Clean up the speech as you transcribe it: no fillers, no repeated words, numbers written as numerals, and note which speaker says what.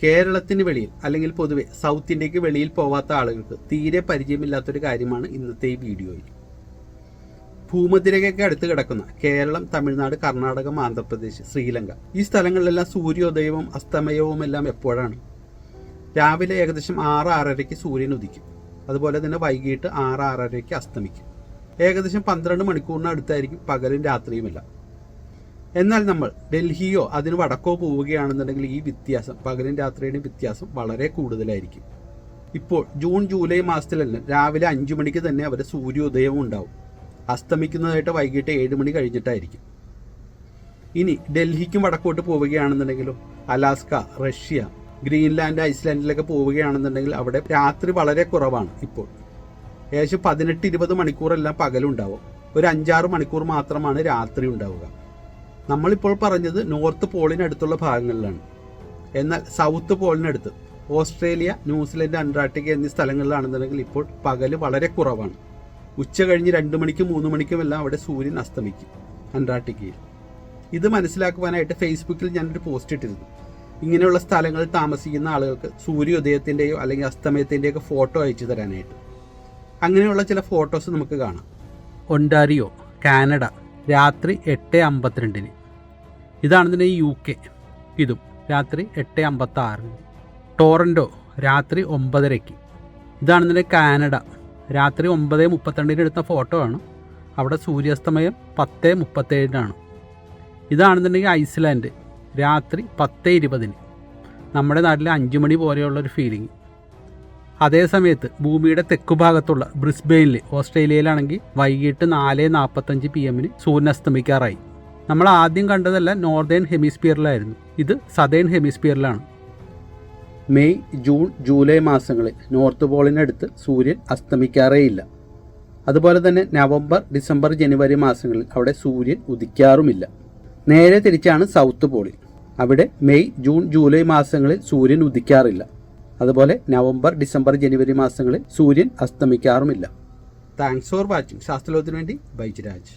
Speaker 1: കേരളത്തിന് വെളിയിൽ അല്ലെങ്കിൽ പൊതുവെ സൗത്ത് ഇന്ത്യക്ക് വെളിയിൽ പോവാത്ത ആളുകൾക്ക് തീരെ പരിചയമില്ലാത്തൊരു കാര്യമാണ് ഇന്നത്തെ ഈ വീഡിയോയിൽ. ഭൂമധ്യരേഖയ്ക്ക് അടുത്ത് കിടക്കുന്ന കേരളം, തമിഴ്നാട്, കർണാടകം, ആന്ധ്രാപ്രദേശ്, ശ്രീലങ്ക ഈ സ്ഥലങ്ങളിലെല്ലാം സൂര്യോദയവും അസ്തമയവും എല്ലാം എപ്പോഴാണ്? രാവിലെ ഏകദേശം 6-6:30 സൂര്യൻ ഉദിക്കും. അതുപോലെ തന്നെ വൈകിട്ട് 6-6:30 അസ്തമിക്കും. ഏകദേശം 12 മണിക്കൂറിന് അടുത്തായിരിക്കും പകലും രാത്രിയുമെല്ലാം. എന്നാൽ നമ്മൾ ഡൽഹിയോ അതിന് വടക്കോ പോവുകയാണെന്നുണ്ടെങ്കിൽ ഈ വ്യത്യാസം, പകലും രാത്രിയുടെയും വ്യത്യാസം വളരെ കൂടുതലായിരിക്കും. ഇപ്പോൾ ജൂൺ ജൂലൈ മാസത്തിലെല്ലാം രാവിലെ 5 മണിക്ക് തന്നെ അവരുടെ സൂര്യോദയവും ഉണ്ടാവും. അസ്തമിക്കുന്നതായിട്ട് വൈകിട്ട് 7 മണി കഴിഞ്ഞിട്ടായിരിക്കും. ഇനി ഡൽഹിക്കും വടക്കോട്ട് പോവുകയാണെന്നുണ്ടെങ്കിലും അലാസ്ക, റഷ്യ, ഗ്രീൻലാൻഡ്, ഐസ്ലാൻഡിലൊക്കെ പോവുകയാണെന്നുണ്ടെങ്കിൽ അവിടെ രാത്രി വളരെ കുറവാണ്. ഇപ്പോൾ ഏകദേശം 18-20 മണിക്കൂറെല്ലാം പകലുണ്ടാവും. ഒരു 5-6 മണിക്കൂർ മാത്രമാണ് രാത്രി ഉണ്ടാവുക. നമ്മളിപ്പോൾ പറഞ്ഞത് നോർത്ത് പോളിനടുത്തുള്ള ഭാഗങ്ങളിലാണ്. എന്നാൽ സൗത്ത് പോളിനടുത്ത് ഓസ്ട്രേലിയ, ന്യൂസിലൻഡ്, അന്റാർട്ടിക്ക എന്നീ സ്ഥലങ്ങളിലാണെന്നുണ്ടെങ്കിൽ ഇപ്പോൾ പകല് വളരെ കുറവാണ്. ഉച്ച കഴിഞ്ഞ് 2 മണിക്കും 3 മണിക്കുമെല്ലാം അവിടെ സൂര്യൻ അസ്തമിക്കും അന്റാർട്ടിക്കയിൽ. ഇത് മനസ്സിലാക്കുവാനായിട്ട് ഫേസ്ബുക്കിൽ ഞാനൊരു പോസ്റ്റ് ഇട്ടിരുന്നു. ഇങ്ങനെയുള്ള സ്ഥലങ്ങളിൽ താമസിക്കുന്ന ആളുകൾക്ക് സൂര്യോദയത്തിൻ്റെയോ അല്ലെങ്കിൽ അസ്തമയത്തിൻ്റെയോ ഫോട്ടോ അയച്ചു തരാനായിട്ട്. അങ്ങനെയുള്ള ചില ഫോട്ടോസ് നമുക്ക് കാണാം. ഒണ്ടാരിയോ, കാനഡ, രാത്രി 8:52. ഇതാണെന്നുണ്ടെങ്കിൽ UK, ഇതും രാത്രി 8:56. ടോറൻറ്റോ രാത്രി 9:30. ഇതാണെന്നുണ്ടെങ്കിൽ കാനഡ, രാത്രി 9:32 എടുത്ത ഫോട്ടോ ആണ്. അവിടെ സൂര്യാസ്തമയം 10:37. ഇതാണെന്നുണ്ടെങ്കിൽ ഐസ്ലാൻഡ്, രാത്രി 10:20. നമ്മുടെ നാട്ടിലെ 5 മണി പോലെയുള്ളൊരു ഫീലിംഗ്. അതേ സമയത്ത് ഭൂമിയുടെ തെക്കു ഭാഗത്തുള്ള ബ്രിസ്ബെയിനിൽ, ഓസ്ട്രേലിയയിലാണെങ്കിൽ വൈകിട്ട് 4:45 PM സൂര്യൻ അസ്തമിക്കാറായി. നമ്മൾ ആദ്യം കണ്ടതല്ല നോർത്തേൺ ഹെമിസ്ഫിയറിലായിരുന്നു, ഇത് സതേൺ ഹെമിസ്ഫിയറിലാണ്. മെയ്, ജൂൺ, ജൂലൈ മാസങ്ങളിൽ നോർത്ത് പോളിനടുത്ത് സൂര്യൻ അസ്തമിക്കാറേയില്ല. അതുപോലെ തന്നെ നവംബർ, ഡിസംബർ, ജനുവരി മാസങ്ങളിൽ അവിടെ സൂര്യൻ ഉദിക്കാറുമില്ല. നേരെ തിരിച്ചാണ് സൗത്ത് പോളിൽ. അവിടെ മെയ്, ജൂൺ, ജൂലൈ മാസങ്ങളിൽ സൂര്യൻ ഉദിക്കാറില്ല. അതുപോലെ നവംബർ, ഡിസംബർ, ജനുവരി മാസങ്ങളിൽ സൂര്യൻ അസ്തമിക്കാറുമില്ല. Thanks for watching. ശാസ്ത്രലോകത്തിന് വേണ്ടി ബൈജ് രാജ്.